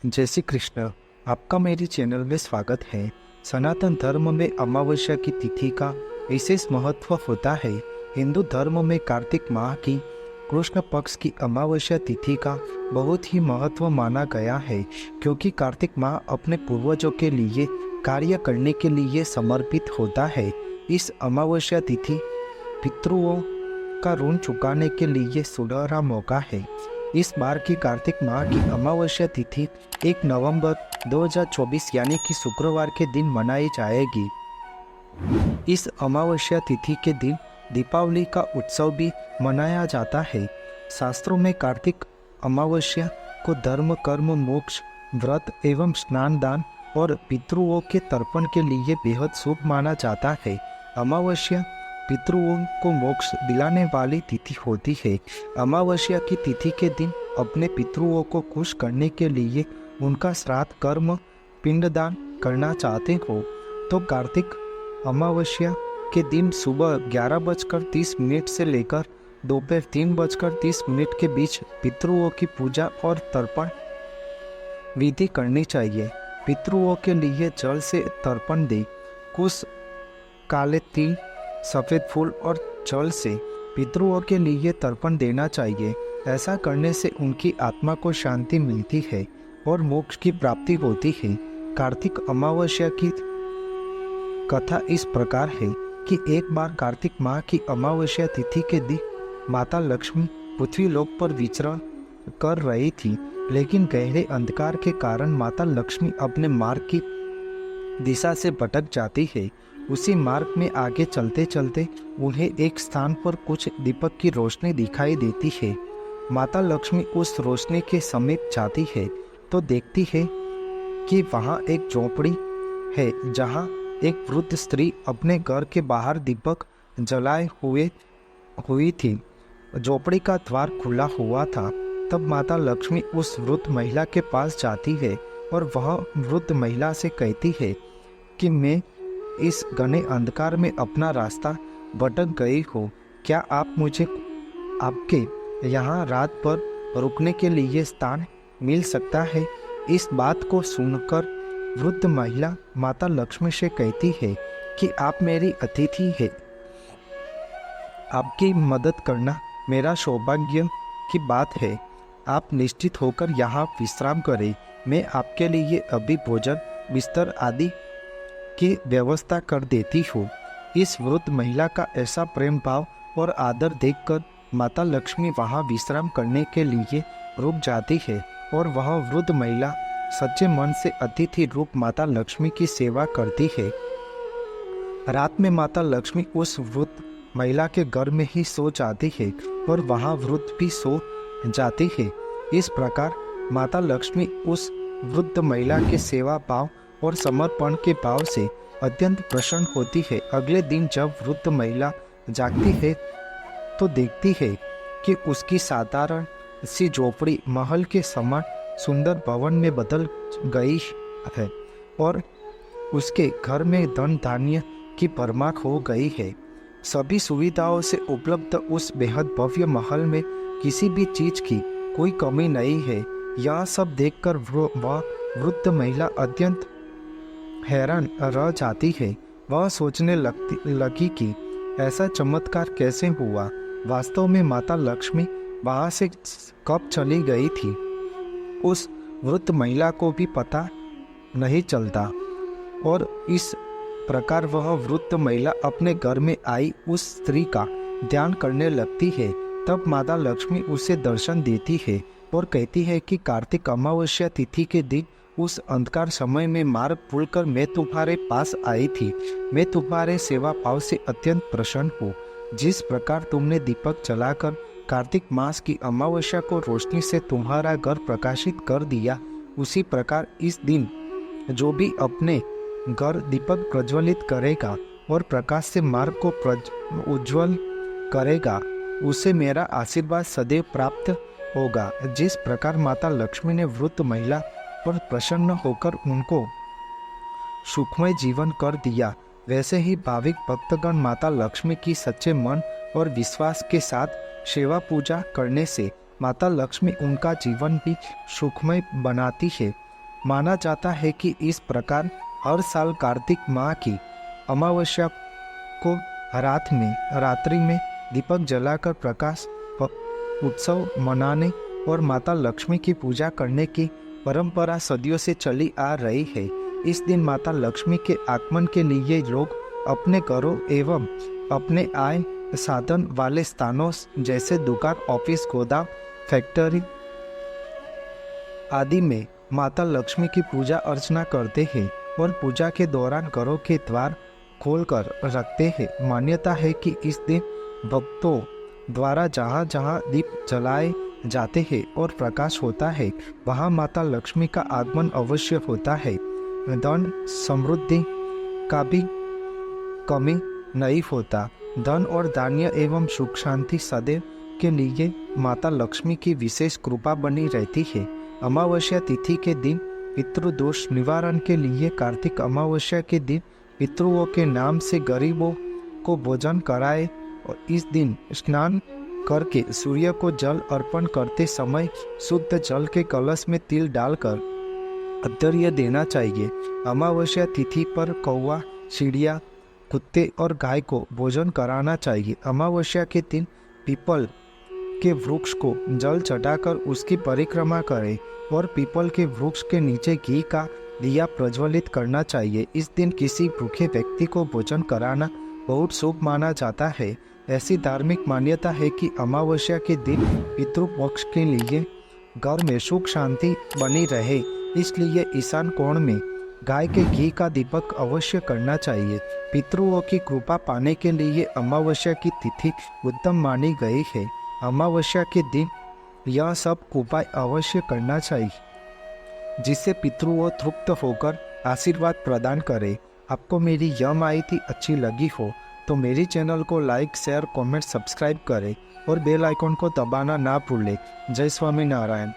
जय श्री कृष्ण। आपका मेरे चैनल में स्वागत है। सनातन धर्म में अमावस्या की तिथि का विशेष महत्व होता है। हिंदू धर्म में कार्तिक माह की कृष्ण पक्ष की अमावस्या तिथि का बहुत ही महत्व माना गया है, क्योंकि कार्तिक माह अपने पूर्वजों के लिए कार्य करने के लिए समर्पित होता है। इस अमावस्या तिथि पितरों का ऋण चुकाने के लिए सुनहरा मौका है। इस बार की कार्तिक माह की अमावस्या तिथि 1 नवंबर 2024 यानी कि शुक्रवार के दिन मनाई जाएगी। इस अमावस्या तिथि के दिन दीपावली का उत्सव भी मनाया जाता है। शास्त्रों में कार्तिक अमावस्या को धर्म, कर्म, मोक्ष, व्रत एवं स्नान, दान और पितरों के तर्पण के लिए बेहद शुभ माना जाता है। अमावस्या पितरों को मोक्ष दिलाने वाली तिथि होती है। अमावस्या की तिथि के दिन अपने पितरों को खुश करने के लिए उनका श्राद्ध कर्म पिंडदान करना चाहते हो तो कार्तिक अमावस्या के दिन सुबह 11:30 से लेकर दोपहर 3:30 के बीच पितरों की पूजा और तर्पण विधि करनी चाहिए। पितरों के लिए जल से तर्पण दें। कुछ काले तिल, सफ़ेद फूल और जल से पितरों के लिए तर्पण देना चाहिए। ऐसा करने से उनकी आत्मा को शांति मिलती है और मोक्ष की प्राप्ति होती है। कार्तिक अमावस्या की कथा इस प्रकार है कि एक बार कार्तिक माह की अमावस्या तिथि के दिन माता लक्ष्मी पृथ्वी लोक पर विचरण कर रही थी, लेकिन गहरे अंधकार के कारण माता लक्ष्मी अपने मार्ग की दिशा से भटक जाती है। उसी मार्ग में आगे चलते चलते उन्हें एक स्थान पर कुछ दीपक की रोशनी दिखाई देती है। माता लक्ष्मी उस रोशनी के समीप जाती है तो देखती है कि वहाँ एक झोपड़ी है, जहाँ एक वृद्ध स्त्री अपने घर के बाहर दीपक जलाए हुई थी। झोपड़ी का द्वार खुला हुआ था। तब माता लक्ष्मी उस वृद्ध महिला के पास जाती है और वह वृद्ध महिला से कहती है कि मैं इस घने अंधकार में अपना रास्ता भटक गई हूँ। क्या आप मुझे आपके यहाँ रात पर रुकने के लिए स्थान मिल सकता है? इस बात को सुनकर वृद्ध महिला माता लक्ष्मी से कहती है कि आप मेरी अतिथि है। आपकी मदद करना मेरा सौभाग्य की बात है। आप निश्चित होकर यहाँ विश्राम करें। मैं आपके लिए अभी भोजन, बिस्तर आदि की व्यवस्था कर देती हूँ। इस वृद्ध महिला का ऐसा प्रेम भाव और आदर देखकर माता लक्ष्मी वहाँ विश्राम करने के लिए रुक जाती है और वह वृद्ध महिला सच्चे मन से अतिथि रूप माता लक्ष्मी की सेवा करती है। रात में माता लक्ष्मी उस वृद्ध महिला के घर में ही सो जाती है और वहाँ वृद्ध भी सो जाती है। इस प्रकार माता लक्ष्मी उस वृद्ध महिला के सेवा भाव और समर्पण के भाव से अत्यंत प्रसन्न होती है। अगले दिन जब वृद्ध महिला जागती है तो देखती है कि उसकी साधारण सी झोपड़ी महल के समान सुंदर भवन में बदल गई है और उसके घर में धन धान्य की भरमार हो गई है। सभी सुविधाओं से उपलब्ध उस बेहद भव्य महल में किसी भी चीज की कोई कमी नहीं है। यह सब देखकर वह वृद्ध महिला अत्यंत हैरान रह जाती है। वह सोचने लगी कि ऐसा चमत्कार कैसे हुआ। वास्तव में माता लक्ष्मी वहाँ से कब चली गई थी उस वृद्ध महिला को भी पता नहीं चलता और इस प्रकार वह वृद्ध महिला अपने घर में आई उस स्त्री का ध्यान करने लगती है। तब माता लक्ष्मी उसे दर्शन देती है और कहती है कि कार्तिक अमावस्या तिथि के दिन उस अंधकार समय में मार्ग भूलकर मैं तुम्हारे पास आई थी। मैं तुम्हारे सेवा भाव से अत्यंत प्रसन्न हूँ। जिस प्रकार तुमने दीपक जलाकर कार्तिक मास की अमावस्या को रोशनी से तुम्हारा घर प्रकाशित कर दिया, उसी प्रकार इस दिन जो भी अपने घर दीपक प्रज्वलित करेगा और प्रकाश से मार्ग को उज्ज्वल करेगा, उसे मेरा आशीर्वाद सदैव प्राप्त होगा। जिस प्रकार माता लक्ष्मी ने वृद्ध महिला पर प्रसन्न होकर उनको सुखमय जीवन कर दिया, वैसे ही भाविक भक्तगण माता लक्ष्मी की सच्चे मन और विश्वास के साथ सेवा पूजा करने से माता लक्ष्मी उनका जीवन भी सुखमय बनाती है। माना जाता है कि इस प्रकार हर साल कार्तिक माह की अमावस्या को रात्रि में दीपक जलाकर प्रकाश उत्सव मनाने और माता लक्ष्मी की पूजा करने की परंपरा सदियों से चली आ रही है। इस दिन माता लक्ष्मी के आगमन के लिए लोग अपने घरों एवं अपने आय साधन वाले स्थानों जैसे दुकान, ऑफिस, गोदाम, फैक्ट्री आदि में माता लक्ष्मी की पूजा अर्चना करते हैं और पूजा के दौरान घरों के द्वार खोलकर रखते हैं। मान्यता है कि इस दिन भक्तों द्वारा जहाँ जहाँ दीप जलाए जाते हैं और प्रकाश होता है, वहाँ माता लक्ष्मी का आगमन अवश्य होता है। धन समृद्धि का भी कमी नहीं होता। धन और धान्य एवं सुख शांति सदैव के लिए माता लक्ष्मी की विशेष कृपा बनी रहती है। अमावस्या तिथि के दिन पितृदोष निवारण के लिए कार्तिक अमावस्या के दिन पितृओं के नाम से गरीबों को भोजन कराए और इस दिन स्नान करके सूर्य को जल अर्पण करते समय शुद्ध जल के कलश में तिल डालकर अर्घ्य देना चाहिए। अमावस्या तिथि पर कौवा, चिड़िया, कुत्ते और गाय को भोजन कराना चाहिए। अमावस्या के दिन पीपल के वृक्ष को जल चढ़ाकर उसकी परिक्रमा करें और पीपल के वृक्ष के नीचे घी का दिया प्रज्वलित करना चाहिए। इस दिन किसी भूखे व्यक्ति को भोजन कराना बहुत शुभ माना जाता है। ऐसी धार्मिक मान्यता है कि अमावस्या के दिन पितृपक्ष के लिए घर में सुख शांति बनी रहे, इसलिए ईशान कोण में गाय के घी का दीपक अवश्य करना चाहिए। पितृओं की कृपा पाने के लिए अमावस्या की तिथि उत्तम मानी गई है। अमावस्या के दिन यह सब उपाय अवश्य करना चाहिए, जिससे पितृओं तृप्त होकर आशीर्वाद प्रदान करें। आपको मेरी यह माहिती अच्छी लगी हो तो मेरी चैनल को लाइक, शेयर, कमेंट, सब्सक्राइब करें और बेल आइकन को दबाना ना भूलें। जय स्वामीनारायण।